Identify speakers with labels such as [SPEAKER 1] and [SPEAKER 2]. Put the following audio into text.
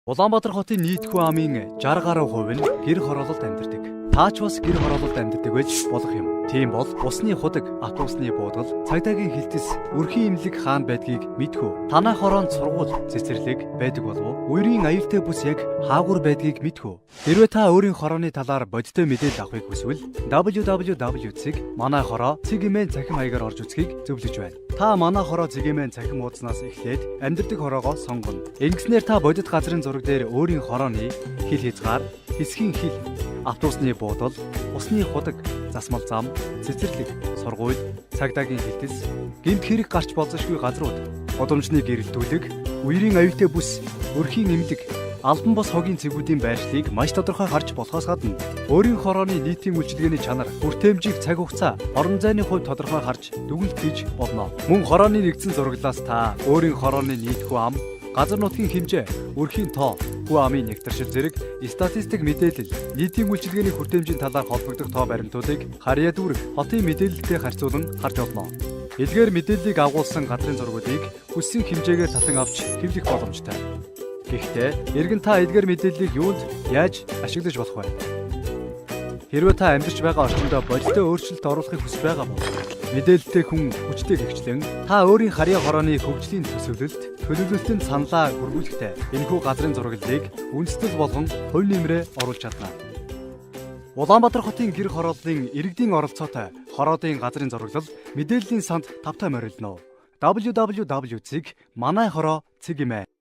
[SPEAKER 1] Улаанбаатар хотын нийтхүү амын 60 гаруй хувь нь гэр хороололд амьдардаг. Таач бас гэр хороололд амьдардаг байж болох юм. Тийм бол усны худаг, автобусны буудгал, цагдаагийн хилтэс, өрхийн имлэг хаана байдгийг мэдхүү. Танай хороонд сургууль, цэцэрлэг байдаг болов уу? Үерийн аюултай бүс яг хаагур байдгийг мэдхүү. Хэрвээ та өөрийн хорооны талаар бодиттой мэдээлэл авахыг хүсвэл www.manayhoroo.cgmail цахим хаягаар орж үзхийг зөвлөж байна. Та манай хороо цэгийн цахим уудаснаас эхлээд амьдардаг хороогоо сонгоно. Ингэснээр та бодит газрын зураг дээр өөрийн хорооны хил хязгаар, хэсгийн хил, автобусны буудал, усны худаг, засмал зам, цэцэрлэг, сургууль, цагдаагийн хилтэс, гэмт хэрэг гарч болзошгүй газрууд, годомжны гэрэлтүүлэг, үерийн аюултай бүс, өрхийн имлэг, албан бос хогийн цэгүүдийн байршлыг маш тодорхой харж болохоос гадна өөрийн хорооны нийтийн үйлчилгээний чанар, хүртээмжийг цаг хугацаа, орон зайны хувьд тодорхой харж дүгнэлт хийж болно. Мөн хорооны нэгдсэн зураглаас та өөрийн хорооны нийтхүү ам, газар нутгийн хэмжээ, өрхийн тоо, хүү амын нэгтаршил зэрэг статистик мэдээлэл, нийтийн үйлчилгээний хүртээмжийн талаар холбогдох тоо баримтуудыг харьяа дүүрэг хотын мэдээлэлтэй харьцуулан харж болно. Эдгээр мэдээллийг агуулсан газрын зургуудыг хүссэн хэмжээгээр татан авч хэвлэх боломжтой. Гэхдээ эргэн та эдгээр мэдээллийг юунд яаж ашиглаж болох вэ? Хэрвээ та амьдарч байгаа орчиндөө бодиттой өөрчлөлт оруулахыг хүсэж байгаа бол мэдээлэлтэй хүн хүчтэй гэгчлэн та өөрийн харьяа хорооны хөгжлийн төлөвлөлтөнд саналаа хүргүүлэхдээ энэхүү газрын зураглалыг үндэслэл болгон хувь нэмрээ оруулж чадна. Улаанбаатар хотын гэр хорооллын иргэдийн оролцоотой хороодын газрын зураглал мэдээллийн санд тавтай морилно. www.manayhoroo.cgmail